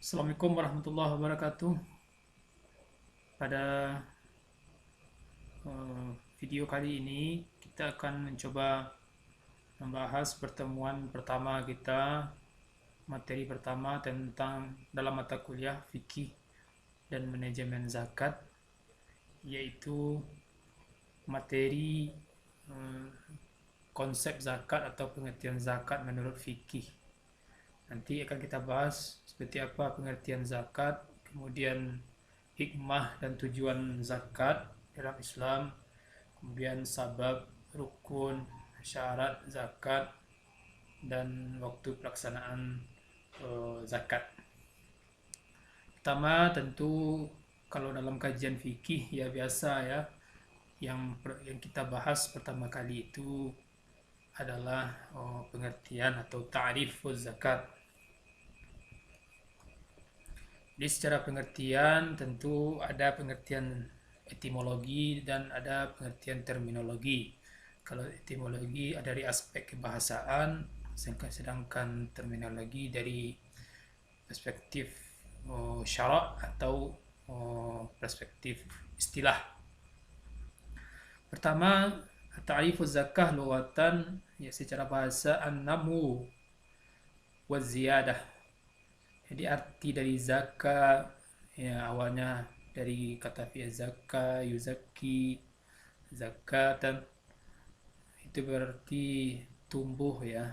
Assalamualaikum warahmatullahi wabarakatuh. Pada video kali ini kita akan mencoba membahas pertemuan pertama kita, materi pertama tentang dalam mata kuliah fikih dan manajemen zakat, yaitu materi konsep zakat atau pengertian zakat menurut fikih. Nanti akan kita bahas seperti apa pengertian zakat, kemudian hikmah dan tujuan zakat dalam Islam, kemudian sabab, rukun, syarat zakat, dan waktu pelaksanaan zakat. Pertama tentu kalau dalam kajian fikih ya biasa ya, yang kita bahas pertama kali itu adalah pengertian atau ta'rif zakat. Jadi secara pengertian tentu ada pengertian etimologi dan ada pengertian terminologi. Kalau etimologi ada dari aspek kebahasaan, sedangkan terminologi dari perspektif syarak atau perspektif istilah. Pertama, ta'rifuz zakah lughatan, ya secara bahasa an-namu wa ziyadah. Jadi arti dari zakat ya awalnya dari kata fi'il zakah, yuzaki, zakatan, itu berarti tumbuh ya,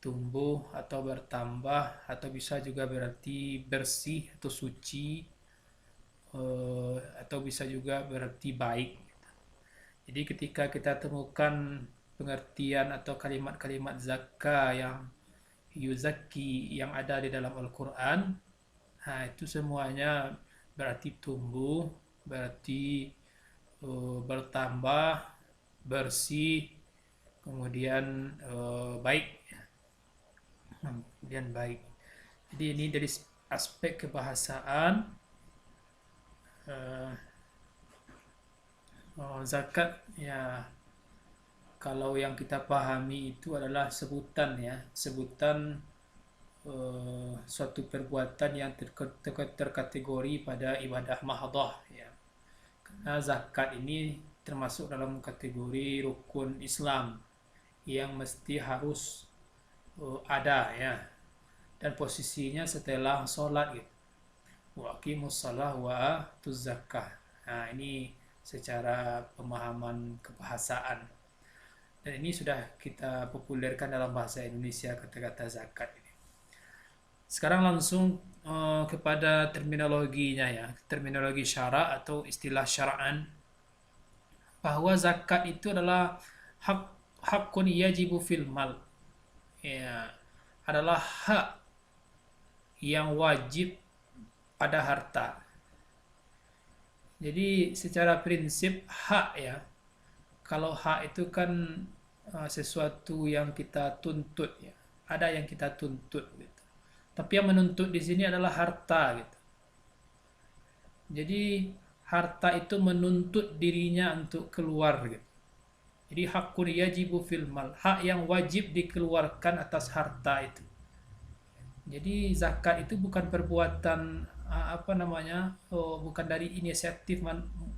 tumbuh atau bertambah, atau bisa juga berarti bersih atau suci, atau bisa juga berarti baik. Jadi ketika kita temukan pengertian atau kalimat-kalimat zakah yang yuzaki yang ada di dalam Al-Quran, nah itu semuanya berarti tumbuh, berarti bertambah, bersih, kemudian baik. Kemudian baik. Jadi ini dari aspek kebahasaan. Zakat ya, kalau yang kita pahami itu adalah sebutan ya, sebutan suatu perbuatan yang terkategori pada ibadah mahadah ya. Karena zakat ini termasuk dalam kategori rukun Islam yang mesti harus ada ya, dan posisinya setelah sholat gitu. Wa aqimus shalah wa atuz zakah. Nah, ini secara pemahaman kebahasaan. Dan ini sudah kita populerkan dalam bahasa Indonesia kata-kata zakat ini. Sekarang langsung kepada terminologinya ya, terminologi syarak atau istilah syara'an, bahwa zakat itu adalah hakun yajibu fil mal. Ya, adalah hak yang wajib pada harta. Jadi secara prinsip hak ya, kalau hak itu kan sesuatu yang kita tuntut ya, ada yang kita tuntut gitu. Tapi yang menuntut di sini adalah harta gitu. Jadi harta itu menuntut dirinya untuk keluar gitu. Jadi hakun yajibu fil mal, hak yang wajib dikeluarkan atas harta itu. Jadi zakat itu bukan perbuatan bukan dari inisiatif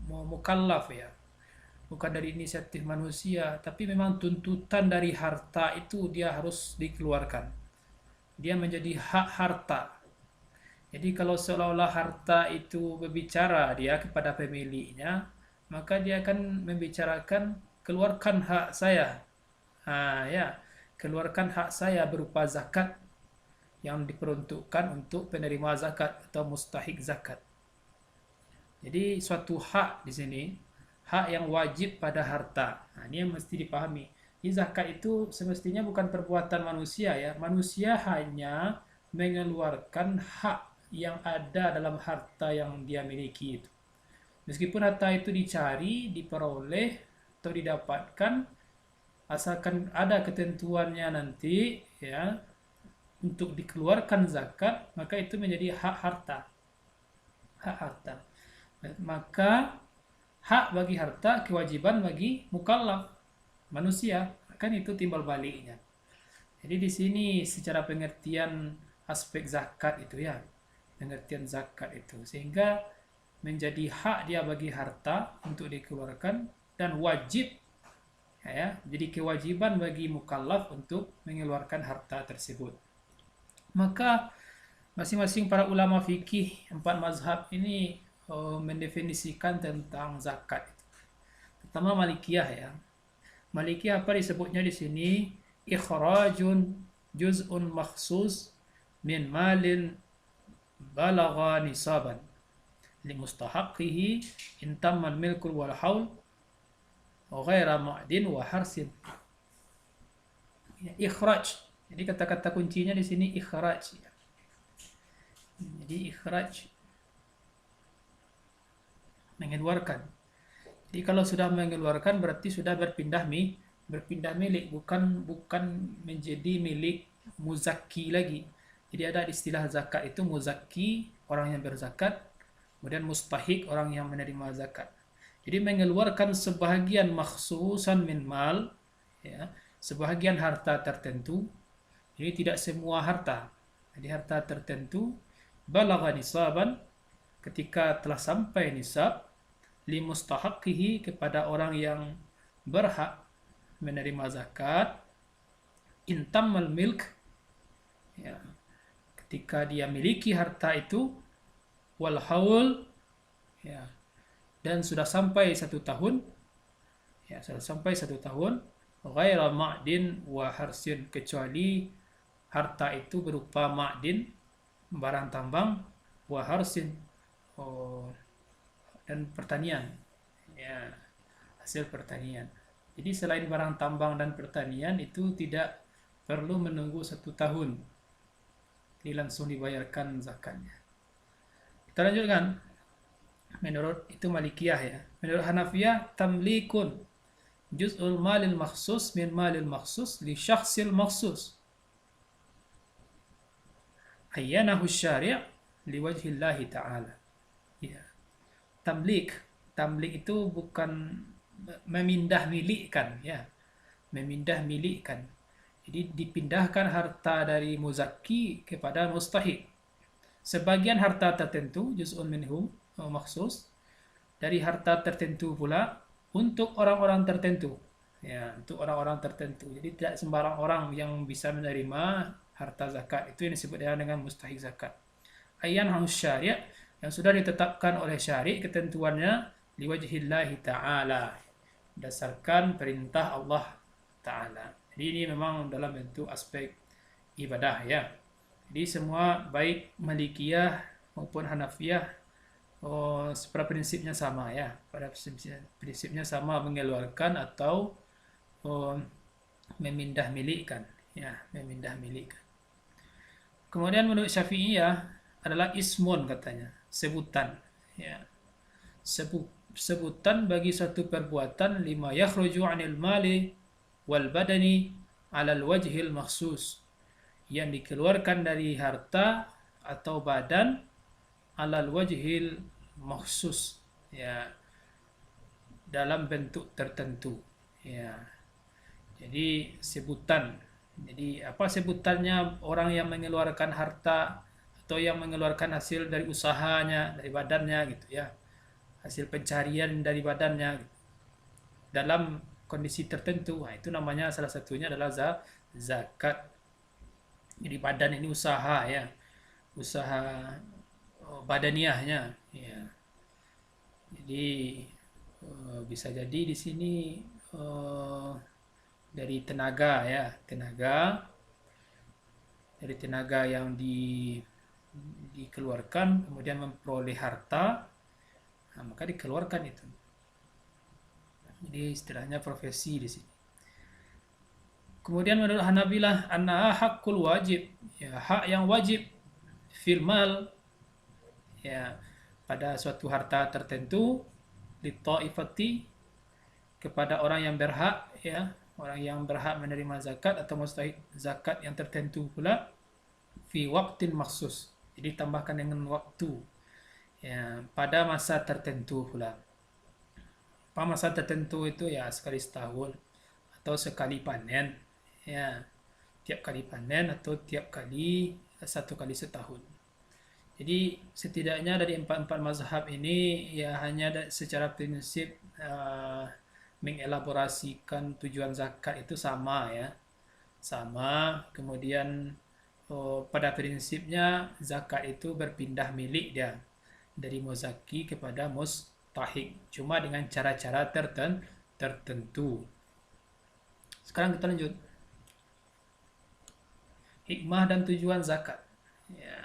mukallaf ya, bukan dari inisiatif manusia, tapi memang tuntutan dari harta itu dia harus dikeluarkan. Dia menjadi hak harta. Jadi kalau seolah-olah harta itu berbicara dia kepada pemiliknya, maka dia akan membicarakan keluarkan hak saya. Ya, keluarkan hak saya berupa zakat yang diperuntukkan untuk penerima zakat atau mustahik zakat. Jadi suatu hak di sini, hak yang wajib pada harta. Nah, ini yang mesti dipahami. Jadi zakat itu semestinya bukan perbuatan manusia ya. Manusia hanya mengeluarkan hak yang ada dalam harta yang dia miliki itu. Meskipun harta itu dicari, diperoleh, atau didapatkan, asalkan ada ketentuannya nanti ya, untuk dikeluarkan zakat, maka itu menjadi hak harta. Hak harta. Maka hak bagi harta, kewajiban bagi mukallaf, manusia. Kan itu timbal baliknya. Jadi di sini secara pengertian aspek zakat itu ya. pengertian zakat itu, sehingga menjadi hak dia bagi harta untuk dikeluarkan dan wajib, ya, jadi kewajiban bagi mukallaf untuk mengeluarkan harta tersebut. Maka masing-masing para ulama fikih empat mazhab ini mendefinisikan tentang zakat. Pertama Malikiyah, ya. Malikiyah apa disebutnya di sini? Ikhrajun juz'un makhsus min malin balagha nisaban limustahaqihi in tammal milkul wal haul ghaira ma'din wa harsin. Ikhraj. Jadi kata-kata kuncinya di sini ikhraj. Jadi ikhraj mengeluarkan. Jadi kalau sudah mengeluarkan berarti sudah berpindah milik, bukan menjadi milik muzakki lagi. Jadi ada istilah zakat itu muzakki, orang yang berzakat, kemudian mustahik, orang yang menerima zakat. Jadi mengeluarkan sebahagian makhsusan min mal, ya, sebahagian harta tertentu. Jadi tidak semua harta. Jadi harta tertentu balagha nisaban, ketika telah sampai nisab, limustahaqihi, kepada orang yang berhak menerima zakat, intammal milk, ya, ketika dia miliki harta itu, wal haul, ya, dan sudah sampai 1 tahun, ya, sudah sampai 1 tahun, ghaira ma'din wa harsin, kecuali harta itu berupa ma'din, barang tambang, wa harsin, dan pertanian, ya, hasil pertanian. Jadi selain barang tambang dan pertanian itu tidak perlu menunggu 1 tahun, jadi langsung dibayarkan zakatnya. Kita lanjutkan. Menurut itu Malikiyah, ya. Menurut Hanafiyah, tamlikun juz'ul malil makhsus min malil makhsus li syakhsil makhsus ayyanahu syari' liwajhillahi ta'ala. Ya. Tamlik itu bukan memindah milikkan, ya. Memindah milikkan. Jadi dipindahkan harta dari muzakki kepada mustahik. Sebagian harta tertentu, juz'un minhu maksus, dari harta tertentu pula untuk orang-orang tertentu. Ya, untuk orang-orang tertentu. Jadi tidak sembarang orang yang bisa menerima harta zakat. Itu yang disebut dengan mustahik zakat. Ayyan harus syari', yang sudah ditetapkan oleh syari' ketentuannya liwajhillahi ta'ala, berdasarkan perintah Allah Ta'ala. Jadi ini memang dalam bentuk aspek ibadah, ya. Jadi semua baik Malikiyah maupun Hanafiyah pada prinsipnya sama, ya. Pada prinsipnya sama, mengeluarkan atau memindah milikkan, ya, memindah milikkan. Kemudian menurut Syafi'iyah adalah ismun, katanya, sebutan, ya. Sebutan bagi suatu perbuatan lima yakhruju 'anil mali wal badani 'alal wajhil makhsus, yang dikeluarkan dari harta atau badan 'alal wajhil makhsus, ya, dalam bentuk tertentu, ya. Jadi sebutan. Jadi apa sebutannya orang yang mengeluarkan harta atau yang mengeluarkan hasil dari usahanya, dari badannya, gitu, ya. Hasil pencarian dari badannya, gitu, dalam kondisi tertentu. Nah, itu namanya, salah satunya adalah zakat. Jadi badan ini usaha, ya. Usaha badaniahnya, ya. Jadi bisa jadi di sini dari tenaga, ya, dari tenaga yang dikeluarkan kemudian memperoleh harta, nah, maka dikeluarkan itu. Jadi istilahnya profesi di sini. Kemudian menurut Hanabilah, anna haqqul wajib, ya, hak yang wajib fil mal, ya, pada suatu harta tertentu, li ta'ifati, kepada orang yang berhak, ya, orang yang berhak menerima zakat atau mustahik zakat yang tertentu pula, fi waqtin maksus, jadi tambahkan dengan waktu, ya, pada masa tertentu pula. Apa masa tertentu itu? Ya, sekali setahun atau sekali panen, ya, tiap kali panen atau tiap kali 1 kali setahun. Jadi setidaknya dari empat-empat mazhab ini ya hanya secara prinsip mengelaborasikan tujuan zakat itu sama ya, sama. Kemudian pada prinsipnya zakat itu berpindah milik dia dari muzaki kepada mustahik, cuma dengan cara-cara tertentu. Sekarang kita lanjut hikmah dan tujuan zakat. Ya,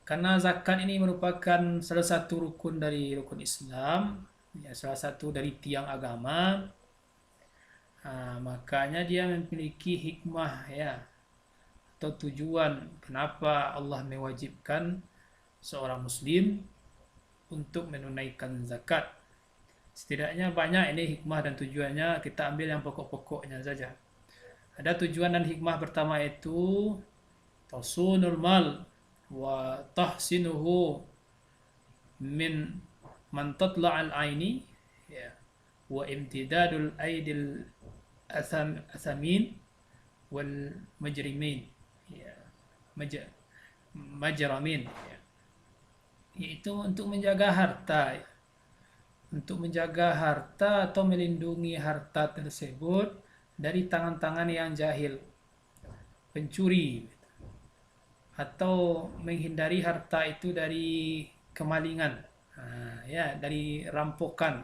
karena zakat ini merupakan salah satu rukun dari rukun Islam, ya, salah satu dari tiang agama, makanya dia memiliki hikmah ya atau tujuan kenapa Allah mewajibkan seorang muslim untuk menunaikan zakat. Setidaknya banyak ini hikmah dan tujuannya, kita ambil yang pokok-pokoknya saja. Ada tujuan dan hikmah pertama itu tasunul mal wa tahsinuhu min man tatla'al aini ya wa imtidadul aidil asamin wal majrimin ya majramin ya. Yaitu untuk menjaga harta ya. Untuk menjaga harta atau melindungi harta tersebut dari tangan-tangan yang jahil, pencuri, atau menghindari harta itu dari kemalingan, ya, dari rampokan.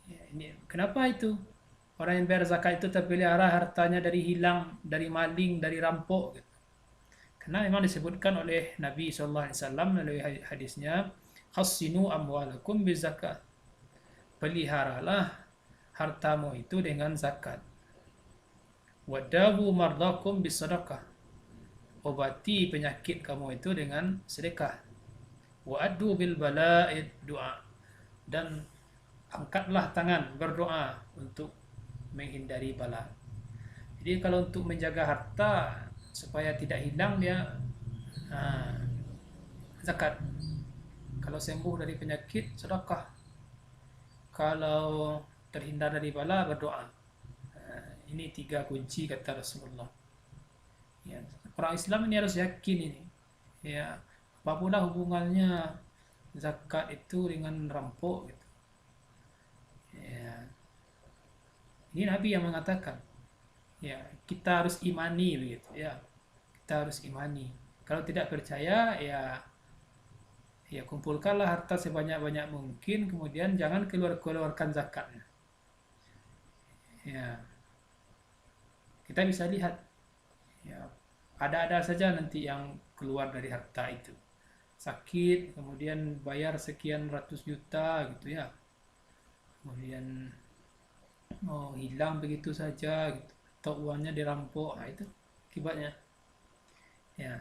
Ya, ini kenapa itu? Orang yang bayar zakat itu terpelihara hartanya dari hilang, dari maling, dari rampok. Gitu. Karena memang disebutkan oleh Nabi SAW melalui hadisnya, "Hassinu amwalakum bizakat." Peliharalah hartamu itu dengan zakat. Wadawu mardakum bisadaqah. Obati penyakit kamu itu dengan sedekah. Wa'addu bil bala'id doa. Dan angkatlah tangan berdoa untuk menghindari bala. Jadi kalau untuk menjaga harta supaya tidak hilang dia zakat. Kalau sembuh dari penyakit sedekah. Kalau terhindar dari bala berdoa. Ini 3 kunci kata Rasulullah. Ya, orang Islam ini harus yakin ini. Ya, apapun hubungannya zakat itu dengan rampok gitu. Ya. Ini Nabi yang mengatakan. Ya, kita harus imani begitu ya. Kita harus imani. Kalau tidak percaya ya kumpulkanlah harta sebanyak-banyak mungkin, kemudian jangan keluarkan zakatnya. Ya. Kita bisa lihat ya, ada-ada saja nanti yang keluar dari harta itu. Sakit, kemudian bayar sekian ratus juta gitu ya. Kemudian hilang begitu saja gitu. Atau uangnya dirampok. Nah, itu akibatnya. Ya.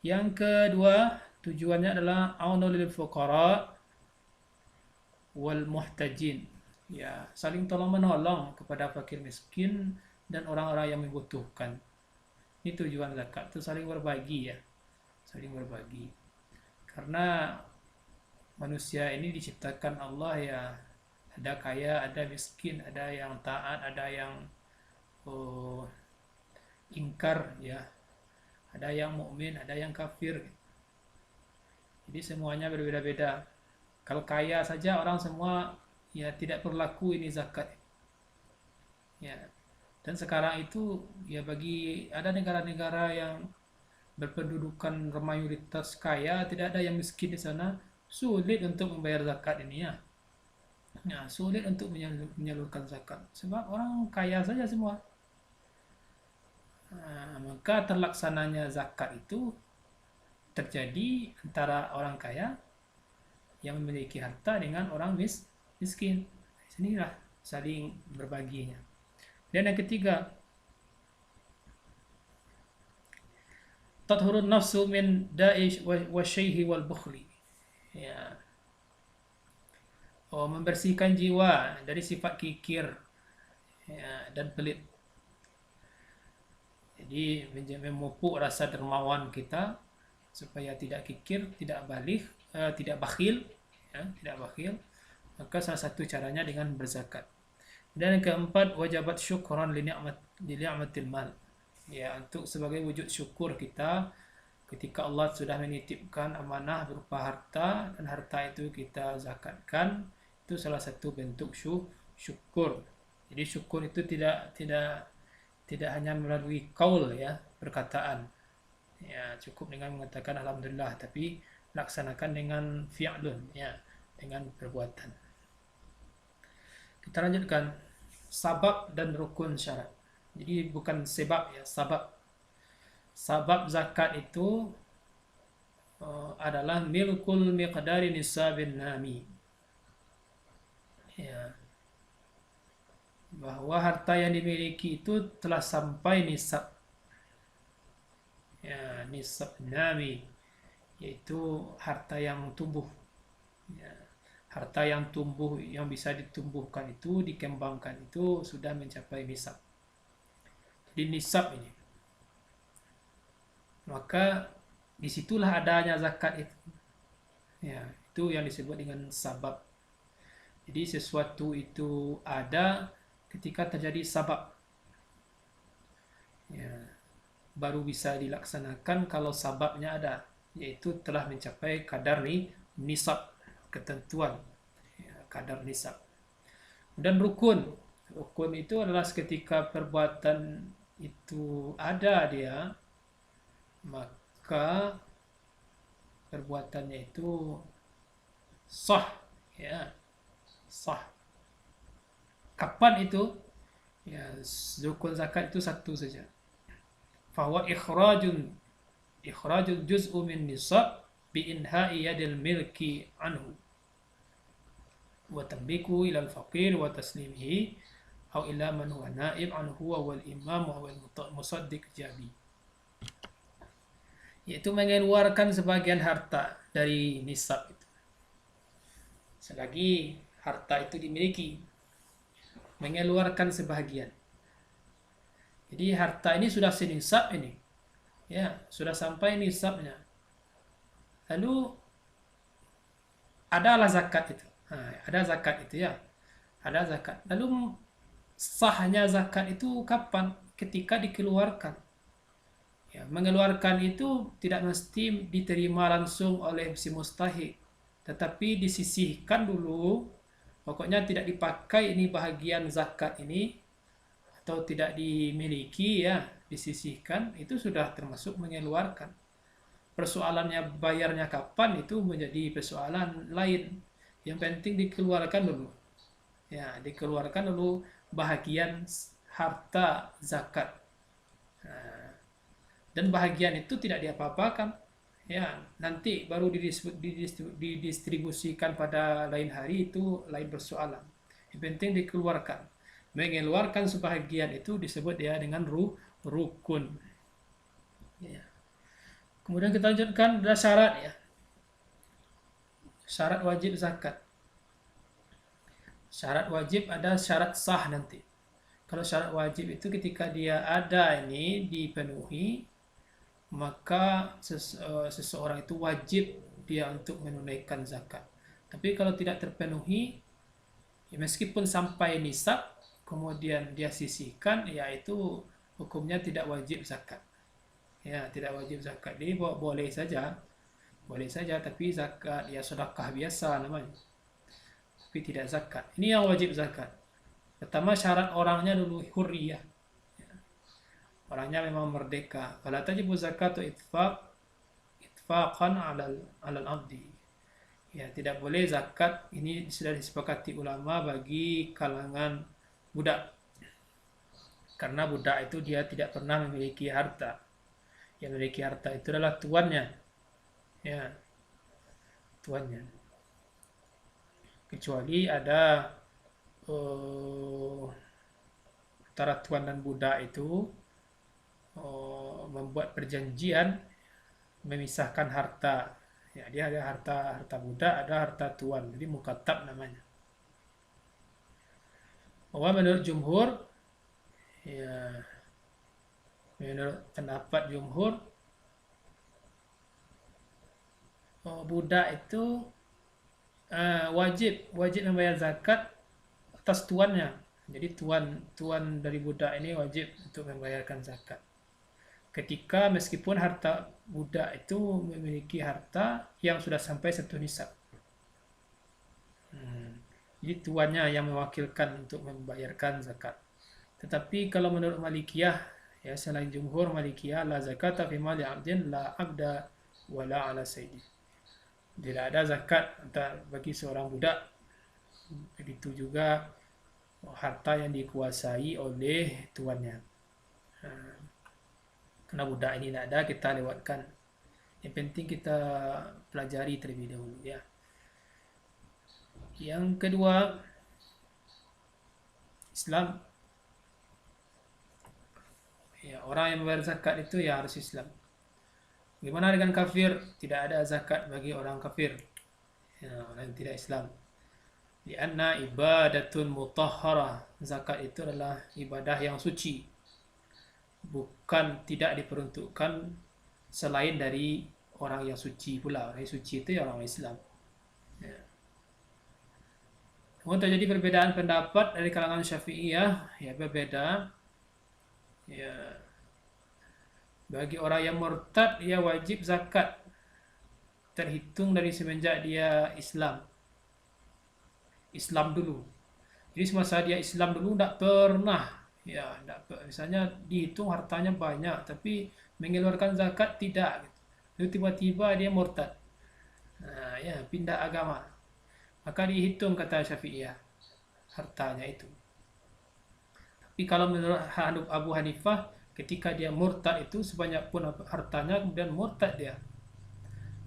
Yang kedua, tujuannya adalah aunul lil fuqara wal muhtajin. Ya, saling tolong menolong kepada fakir miskin dan orang-orang yang membutuhkan. Ini tujuan zakat, itu saling berbagi ya. Saling berbagi. Karena manusia ini diciptakan Allah ya, ada kaya, ada miskin, ada yang taat, ada yang ingkar ya. Ada yang mukmin, ada yang kafir. Jadi semuanya berbeda-beda. Kalau kaya saja orang semua ya tidak berlaku ini zakat. Ya. Dan sekarang itu ya bagi ada negara-negara yang berpendudukan mayoritas kaya, tidak ada yang miskin di sana, sulit untuk membayar zakat ini ya. Ya, sulit untuk menyalurkan zakat sebab orang kaya saja semua. Maka terlaksananya zakat itu terjadi antara orang kaya yang memiliki harta dengan orang miskin. Sinilah saling berbaginya. Dan yang ketiga, tathurun nafsu min da'ish wa syaihi wal bukhli. Ya. Membersihkan jiwa dari sifat kikir ya, dan pelit. Jadi memupuk rasa dermawan kita supaya tidak kikir, tidak bakhil, ya, tidak bakhil. Maka salah satu caranya dengan berzakat. Dan yang keempat, wajibat syukran li ni'matil mal. Ya, untuk sebagai wujud syukur kita Ketika Allah sudah menitipkan amanah berupa harta dan harta itu kita zakatkan, itu salah satu bentuk syukur. Jadi syukur itu tidak hanya melalui kaul ya, perkataan. Ya, cukup dengan mengatakan alhamdulillah, tapi laksanakan dengan fi'lun ya, dengan perbuatan. Kita lanjutkan sabab dan rukun syarat. Jadi bukan sebab ya, sabab. Sabab zakat itu adalah milkul miqdari nisabin nami. Ya, bahwa harta yang dimiliki itu telah sampai nisab. Ya, nisab nami, yaitu harta yang tumbuh. Ya, harta yang tumbuh, yang bisa ditumbuhkan itu, dikembangkan itu sudah mencapai nisab. Jadi nisab ini, maka disitulah adanya zakat itu. Ya, itu yang disebut dengan sabab. Jadi sesuatu itu ada ketika terjadi sabab. Ya, baru bisa dilaksanakan kalau sababnya ada, yaitu telah mencapai kadar nisab, ketentuan ya, kadar nisab. Dan rukun, rukun itu adalah ketika perbuatan itu ada dia, maka perbuatannya itu sah ya, sah. Kapan itu? Ya, rukun zakat itu satu saja. Fahuwa ikhrajul juz'u min nisab bi inha'i yadil milki anhu wa tambiku ila al-faqir wa taslimihi aw ila man huwa naib anhu wa wal imam wa wal musaddiq jabi. Yaitu mengeluarkan sebagian harta dari nisab itu. Selagi harta itu dimiliki, mengeluarkan sebagian. Jadi harta ini sudah senisab ini, ya sudah sampai nisabnya. Lalu adalah zakat itu, ada zakat itu ya, ada zakat. Lalu sahnya zakat itu kapan? Ketika dikeluarkan. Ya, mengeluarkan itu tidak mesti diterima langsung oleh si mustahik, tetapi disisihkan dulu. Pokoknya tidak dipakai ini bahagian zakat ini, atau tidak dimiliki ya, disisihkan, itu sudah termasuk mengeluarkan. Persoalannya bayarnya kapan itu menjadi persoalan lain. Yang penting dikeluarkan dulu. Ya, dikeluarkan dulu bahagian harta zakat. Dan bahagian itu tidak diapa-apakan. Ya, nanti baru didistribusikan pada lain hari, itu lain persoalan. Yang penting dikeluarkan. Mengeluarkan sebahagian itu disebut ya dengan rukun. Ya. Kemudian kita lanjutkan ada syarat ya. Syarat wajib zakat. Syarat wajib ada syarat sah nanti. Kalau syarat wajib itu ketika dia ada ini dipenuhi, maka seseorang itu wajib dia untuk menunaikan zakat. Tapi kalau tidak terpenuhi, ya meskipun sampai nisab, kemudian dia sisihkan, ya itu hukumnya tidak wajib zakat. Ya, tidak wajib zakat. Jadi boleh saja, tapi zakat ya sedekah biasa namanya. Tapi tidak zakat. Ini yang wajib zakat. Pertama syarat orangnya dulu hurriyah. Orangnya memang merdeka. Fala tajibu zakatu itfaqan 'alal 'abdi. Ya, tidak boleh zakat ini sudah disepakati ulama bagi kalangan budak. Karena budak itu dia tidak pernah memiliki harta. Yang memiliki harta itu adalah tuannya. Ya, tuannya. Kecuali ada antara tuan dan budak itu membuat perjanjian memisahkan harta. Ya, dia ada harta budak, ada harta tuan. Jadi mukatab namanya. Bahwa menurut jumhur, ya, menurut pendapat jumhur, budak itu wajib membayar zakat atas tuannya. Jadi tuan dari budak ini wajib untuk membayarkan zakat. ketika meskipun harta budak itu memiliki harta yang sudah sampai 1 nisab. Jadi tuannya yang mewakilkan untuk membayarkan zakat. Tetapi kalau menurut Malikiyah, ya selain jumhur Malikiyah, la zakata fi mali 'abdin la 'abda wala 'ala sayyidi. Tidak ada zakat bagi seorang budak. Begitu juga harta yang dikuasai oleh tuannya. Karena budak ini tidak ada, kita lewatkan. Yang penting kita pelajari terlebih dahulu, ya. Yang kedua, Islam. Ya, orang yang membayar zakat itu ya harus Islam. Bagaimana dengan kafir? Tidak ada zakat bagi orang kafir, ya, orang yang tidak Islam. Lianna ibadatun mutahharah. Zakat itu adalah ibadah yang suci. Bukan tidak diperuntukkan selain dari orang yang suci pula. Orang yang suci itu ya orang Islam. Ya. Namun terjadi perbedaan pendapat dari kalangan Syafi'iyah, ya berbeda. Ya, bagi orang yang murtad ia wajib zakat, terhitung dari semenjak dia Islam dulu. Jadi semasa dia Islam dulu tidak pernah, ya misalnya dihitung hartanya banyak tapi mengeluarkan zakat tidak, lalu tiba-tiba dia murtad, nah, ya pindah agama, maka dihitung kata Syafi'iyah hartanya itu. Tapi kalau menurut Abu Hanifah, ketika dia murtad itu sebanyak pun hartanya kemudian murtad dia,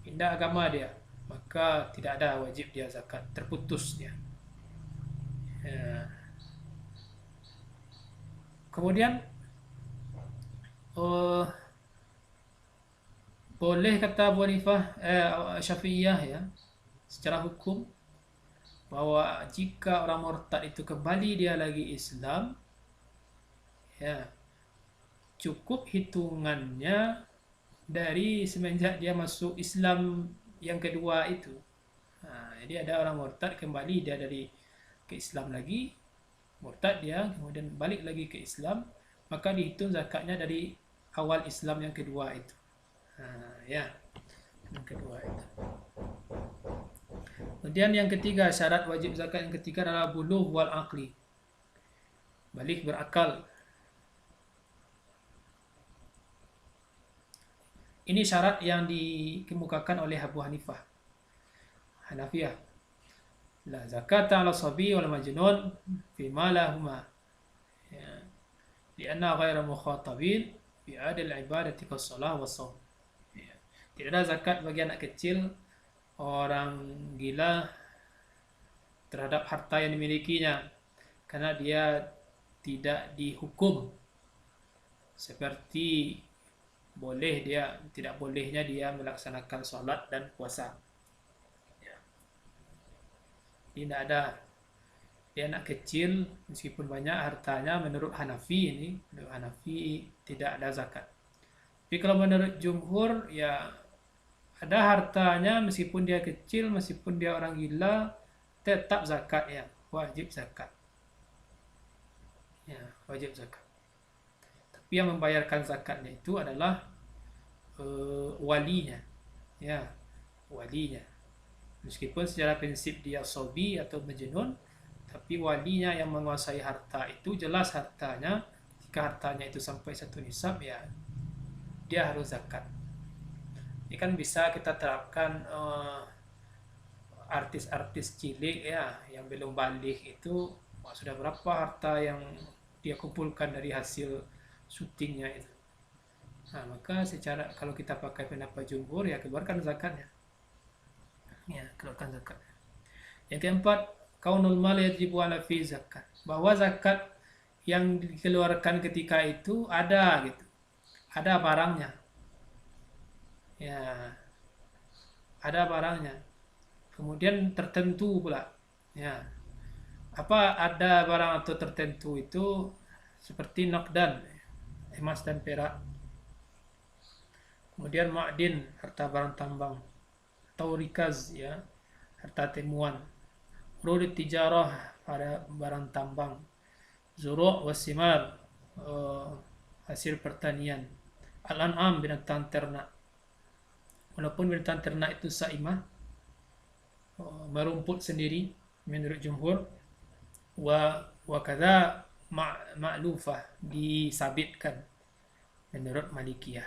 pindah agama dia, maka tidak ada wajib dia zakat, terputus dia. Ya. Kemudian boleh kata Abu Hanifah, Syafi'iyah ya, secara hukum bahwa jika orang murtad itu kembali dia lagi Islam, ya cukup hitungannya dari semenjak dia masuk Islam yang kedua itu. Jadi ada orang murtad kembali dia dari ke Islam lagi, murtad dia kemudian balik lagi ke Islam, maka dihitung zakatnya dari awal Islam yang kedua itu. Ya, yang kedua itu. Kemudian yang ketiga, syarat wajib zakat yang ketiga adalah bulugh wal aqli, balik berakal. Ini syarat yang dikemukakan oleh Abu Hanifah. Hanafiyah, la zakata ala sabi wal majnun fi ma lahuma, ya, lianna ghairu mukhatabin bi adil ibadati kas salah was shaum. Ya. Tidak ada zakat bagi anak kecil, orang gila, terhadap harta yang dimilikinya, karena dia tidak dihukum seperti tidak bolehnya dia melaksanakan sholat dan puasa. Ya. Tidak ada, dia anak kecil meskipun banyak hartanya, menurut Hanafi tidak ada zakat. Tapi kalau menurut jumhur, ya ada hartanya meskipun dia kecil, meskipun dia orang gila, tetap zakat, ya wajib zakat. Ya, wajib zakat. Tapi yang membayarkan zakatnya itu adalah walinya, ya walinya. Meskipun secara prinsip dia sobi atau majnun, tapi walinya yang menguasai harta itu, jelas hartanya. Jika hartanya itu sampai 1 nisab, ya dia harus zakat. Ini kan bisa kita terapkan artis-artis cilik ya, yang belum balik itu, sudah berapa harta yang dia kumpulkan dari hasil syutingnya itu. Maka secara, kalau kita pakai pendapat jumhur, ya keluarkan zakatnya. Ya, keluarkan zakat. Yang keempat, kaunul mal yajibu ala fi zakat, bahwa zakat yang dikeluarkan ketika itu ada barangnya. Ya, ada barangnya. Kemudian tertentu pula. Ya. Apa ada barang atau tertentu itu seperti naqdan, emas dan perak. Kemudian ma'din, harta barang tambang, atau rikaz, ya, harta temuan. Urud tijarah, pada barang tambang. Zuru' wasimar, hasil pertanian. Al-an'am binatang ternak. Walaupun binatang ternak itu saimah, merumput sendiri menurut jumhur, wa kadza ma'lufah, disabitkan menurut Malikiyah.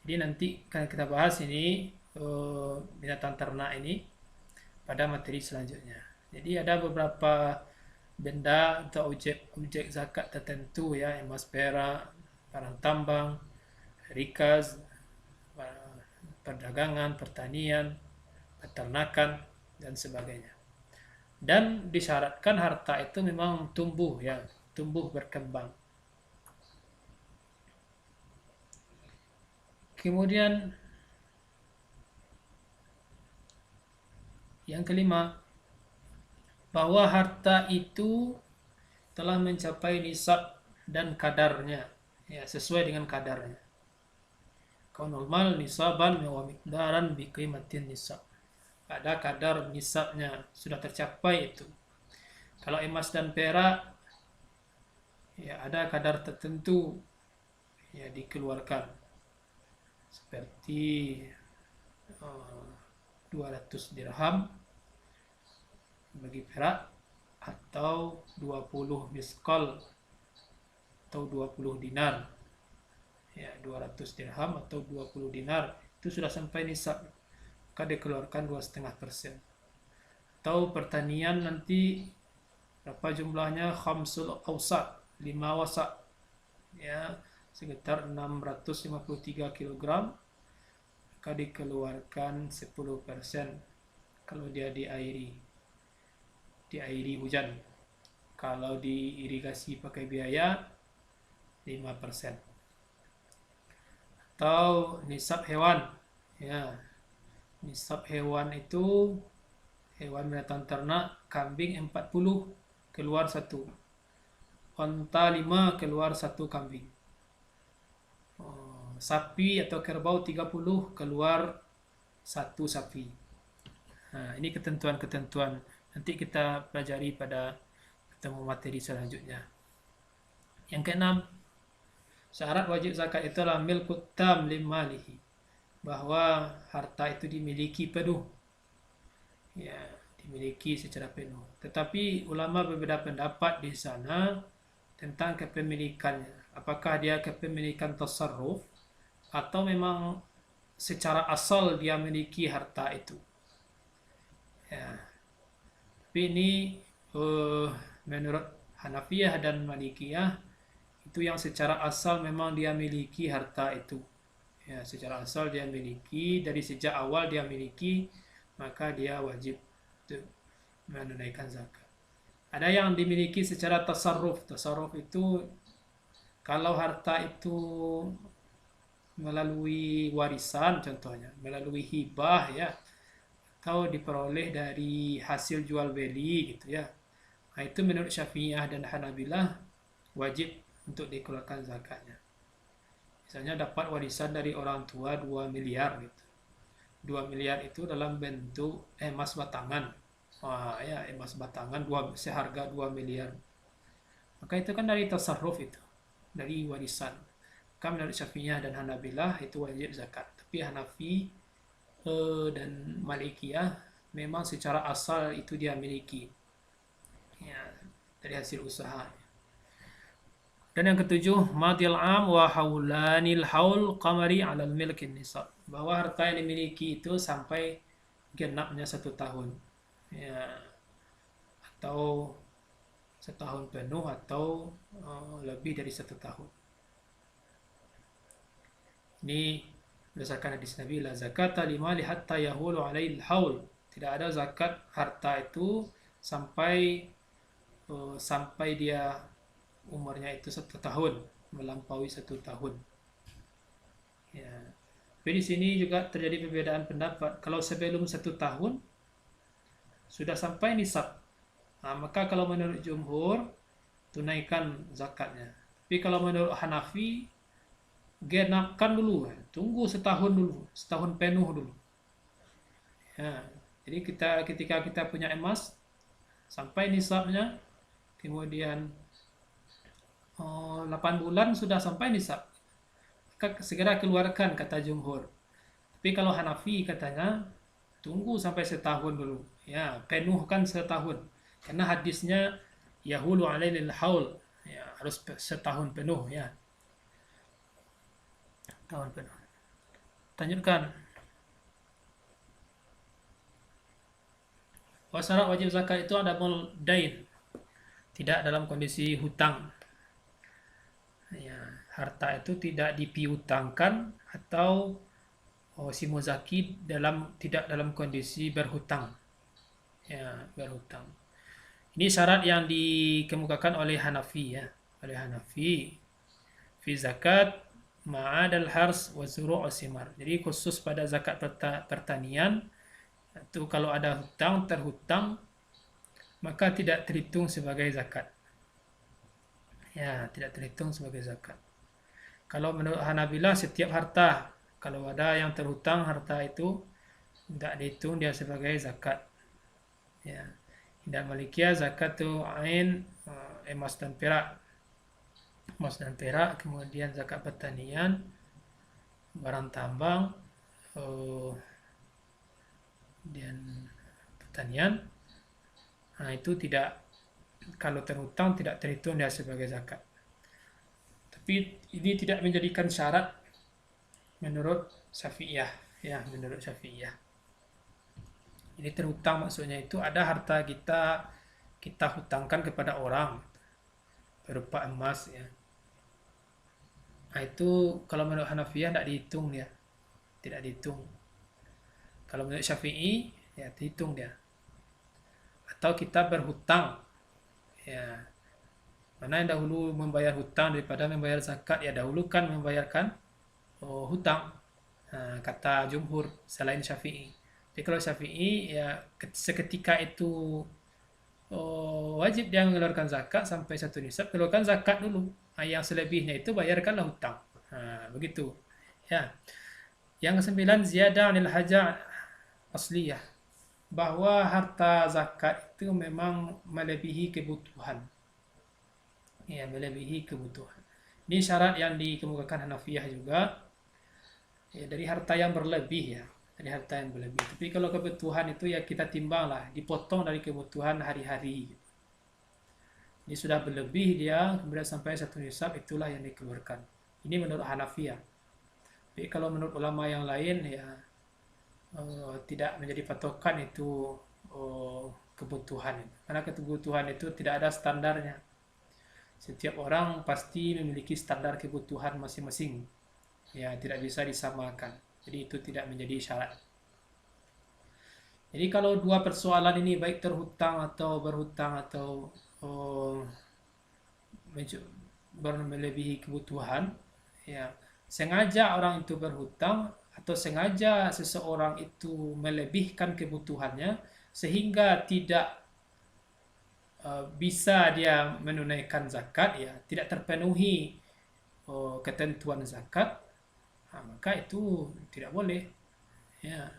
Jadi nanti akan kita bahas ini binatang ternak ini pada materi selanjutnya. Jadi ada beberapa benda atau objek zakat tertentu ya, emas, perak, barang tambang, rikaz, perdagangan, pertanian, peternakan dan sebagainya. Dan disyaratkan harta itu memang tumbuh ya, tumbuh berkembang. Kemudian yang kelima, bahwa harta itu telah mencapai nisab dan kadarnya, ya, sesuai dengan kadarnya. Kaunul mal nisaban wa miqdaran bi qimatin nisab. Ada kadar nisabnya, sudah tercapai itu. Kalau emas dan perak, ya ada kadar tertentu ya dikeluarkan. Seperti 200 dirham bagi perak, atau 20 miskal atau 20 dinar. Ya, 200 dirham atau 20 dinar itu sudah sampai nisab, maka dikeluarkan 2,5%. Atau pertanian nanti berapa jumlahnya, khamsul awsat, 5 wasak, ya sekitar 653 kg, maka dikeluarkan 10% kalau dia diairi hujan. Kalau diirigasi pakai biaya 5%. Atau nisab hewan, ya nisab hewan itu hewan binatang ternak, kambing 40 keluar 1, onta 5 keluar 1 kambing, sapi atau kerbau 30 keluar 1 sapi. Nah, ini ketentuan-ketentuan nanti kita pelajari pada ketemu materi selanjutnya. Yang keenam, syarat wajib zakat itu adalah milkut tam limalihi, bahwa harta itu dimiliki penuh, ya dimiliki secara penuh. Tetapi ulama berbeda pendapat di sana tentang kepemilikannya. Apakah dia kepemilikan tasarruf atau memang secara asal dia memiliki harta itu. Ya. Tapi ini menurut Hanafiyah dan Malikiyah itu yang secara asal memang dia miliki harta itu. Ya, secara asal dia miliki, dari sejak awal dia miliki, maka dia wajib menunaikan zakat. Ada yang dimiliki secara tasarruf. Tasarruf itu kalau harta itu melalui warisan contohnya, melalui hibah ya, atau diperoleh dari hasil jual beli gitu ya. Nah, itu menurut Syafi'iyah dan Hanabilah wajib untuk dikeluarkan zakatnya. Misalnya dapat warisan dari orang tua 2 miliar gitu. 2 miliar itu dalam bentuk emas batangan. Wah, ya emas batangan seharga 2 miliar. Maka itu kan dari tasarruf itu, dari warisan. Maka menurut Syafi'iyah dan Hanabilah itu wajib zakat. Tapi Hanafi dan Malikiyah memang secara asal itu dia miliki, ya, dari hasil usaha. Dan yang ketujuh, madil am wa haulanil haul qamari 'alal milkin nisab, bahwa harta yang dimiliki itu sampai genapnya 1 tahun, ya, atau setahun penuh atau lebih dari 1 tahun. Ini berdasarkan hadis Nabi, la zakata limali hatta yahulu alail haul, tidak ada zakat harta itu sampai dia umurnya itu 1 tahun, melampaui 1 tahun. Ya. Tapi di sini juga terjadi perbedaan pendapat. Kalau sebelum 1 tahun sudah sampai nisab, nah, maka kalau menurut jumhur tunaikan zakatnya. Tapi kalau menurut Hanafi genapkan dulu, tunggu setahun dulu, setahun penuh dulu. Ya, jadi ketika kita punya emas sampai nisabnya, kemudian 8 bulan sudah sampai nisab, maka segera keluarkan, kata jumhur. Tapi kalau Hanafi katanya tunggu sampai setahun dulu, ya penuhkan setahun, karena hadisnya yahulu alailil haul, ya harus setahun penuh, ya tahun penuh. Lanjutkan. Syarat wajib zakat itu ada dain, tidak dalam kondisi hutang. Ya, harta itu tidak dipiutangkan atau si muzaki tidak dalam kondisi berhutang. Ya, berhutang. Ini syarat yang dikemukakan oleh Hanafi, ya. Oleh Hanafi fi zakat ma'adal hars wa zuru' simar. Jadi khusus pada zakat pertanian itu kalau ada hutang, terhutang, maka tidak terhitung sebagai zakat. Ya, tidak terhitung sebagai zakat. Kalau menurut Hanabilah setiap harta, kalau ada yang terhutang harta itu tidak dihitung dia sebagai zakat. Ya. Tidak Malikiyah zakat itu ain, emas dan perak. Emas dan perak, kemudian zakat pertanian, barang tambang, dan pertanian, nah itu tidak, kalau terhutang tidak terhitung dia sebagai zakat. Tapi ini tidak menjadikan syarat menurut Syafi'iyah, ya menurut Syafi'iyah. Jadi terhutang maksudnya itu ada harta kita hutangkan kepada orang berupa emas, ya. Nah itu kalau menurut Hanafiyah tidak dihitung dia, tidak dihitung. Kalau menurut Syafi'i ya dihitung dia. Atau kita berhutang, ya mana yang dahulu membayar hutang daripada membayar zakat, ya dahulukan membayarkan hutang, kata jumhur selain Syafi'i. Jadi kalau Syafi'i ya seketika itu wajib dia mengeluarkan zakat sampai satu nisab, keluarkan zakat dulu. Yang selebihnya itu bayarkanlah hutang. Begitu. Ya. Yang kesembilan ziyadah anil haja asliyah, bahwa harta zakat itu memang melebihi kebutuhan. Ya, melebihi kebutuhan. Ini syarat yang dikemukakan Hanafiyah juga. Ya, dari harta yang berlebih, ya. Dari harta yang berlebih. Tapi kalau kebutuhan itu ya kita timbanglah, dipotong dari kebutuhan hari-hari. Ini sudah berlebih dia, kemudian sampai satu nisab, itulah yang dikeluarkan. Ini menurut Hanafiyah. Tapi kalau menurut ulama yang lain ya tidak menjadi patokan itu kebutuhan. Karena kebutuhan itu tidak ada standarnya. Setiap orang pasti memiliki standar kebutuhan masing-masing. Ya, tidak bisa disamakan. Jadi itu tidak menjadi syarat. Jadi kalau dua persoalan ini baik terhutang atau berhutang atau melebihi kebutuhan, ya sengaja orang itu berhutang atau sengaja seseorang itu melebihkan kebutuhannya sehingga tidak bisa dia menunaikan zakat, ya tidak terpenuhi ketentuan zakat, maka itu tidak boleh, ya.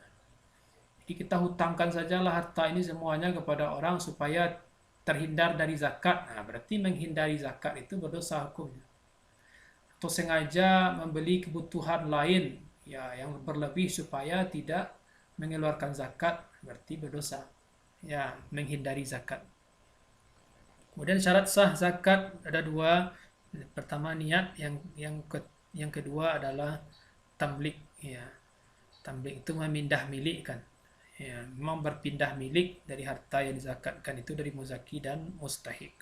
Jadi kita hutangkan sajalah harta ini semuanya kepada orang supaya terhindar dari zakat. Nah, berarti menghindari zakat itu berdosa hukumnya. Atau sengaja membeli kebutuhan lain, ya yang berlebih supaya tidak mengeluarkan zakat, berarti berdosa. Ya, menghindari zakat. Kemudian syarat sah zakat ada dua. Pertama niat, yang kedua adalah tamlik, ya. Tamlik itu memindah milik, kan. Ya, memang berpindah milik dari harta yang dizakatkan itu dari muzaki dan mustahik.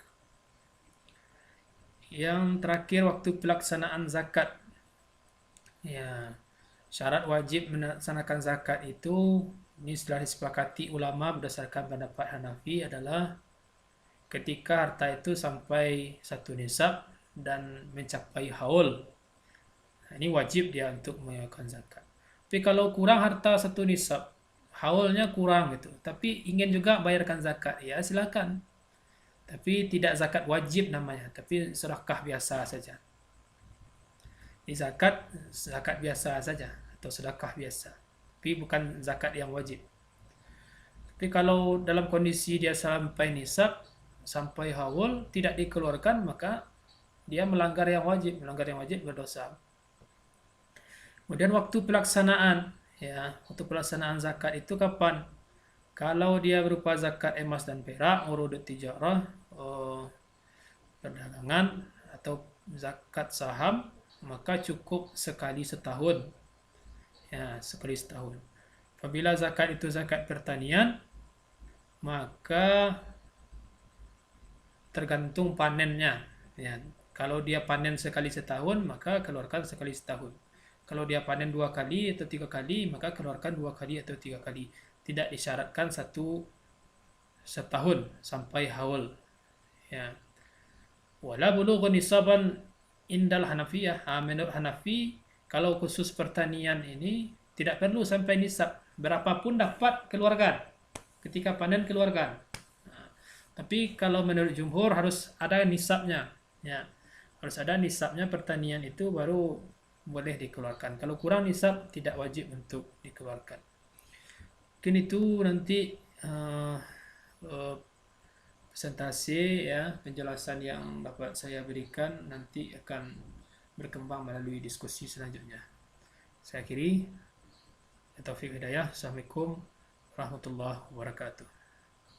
Yang terakhir waktu pelaksanaan zakat. Ya, syarat wajib melaksanakan zakat itu ini sudah disepakati ulama berdasarkan pendapat Hanafi adalah ketika harta itu sampai satu nisab dan mencapai haul. Nah, ini wajib dia untuk mengeluarkan zakat. Tapi kalau kurang harta satu nisab, haulnya kurang gitu, tapi ingin juga bayarkan zakat, ya silakan. Tapi tidak zakat wajib namanya, tapi sedekah biasa saja. Di zakat biasa saja atau sedekah biasa, tapi bukan zakat yang wajib. Tapi kalau dalam kondisi dia sampai nisab, sampai haul tidak dikeluarkan, maka dia melanggar yang wajib berdosa. Kemudian waktu pelaksanaan, ya, waktu pelaksanaan zakat itu kapan? Kalau dia berupa zakat emas dan perak, urudut tijarah, perdagangan atau zakat saham, maka cukup sekali setahun. Ya, sekali setahun. Apabila zakat itu zakat pertanian, maka tergantung panennya. Ya, kalau dia panen sekali setahun, maka keluarkan sekali setahun. Kalau dia panen 2 kali atau 3 kali, maka keluarkan 2 kali atau 3 kali. Tidak disyaratkan satu setahun sampai haul. Ya. Wala bulughu nisaban indal Hanafiyah. Menurut Hanafi, kalau khusus pertanian ini tidak perlu sampai nisab. Berapapun dapat keluarkan. Ketika panen keluarkan. Tapi kalau menurut jumhur harus ada nisabnya. Ya. Harus ada nisabnya pertanian itu baru boleh dikeluarkan. Kalau kurang nisab tidak wajib untuk dikeluarkan. Mungkin itu nanti uh, uh, presentasi ya, penjelasan yang dapat saya berikan nanti akan berkembang melalui diskusi selanjutnya. Saya akhiri. Taufik Hidayah. Assalamualaikum warahmatullahi wabarakatuh.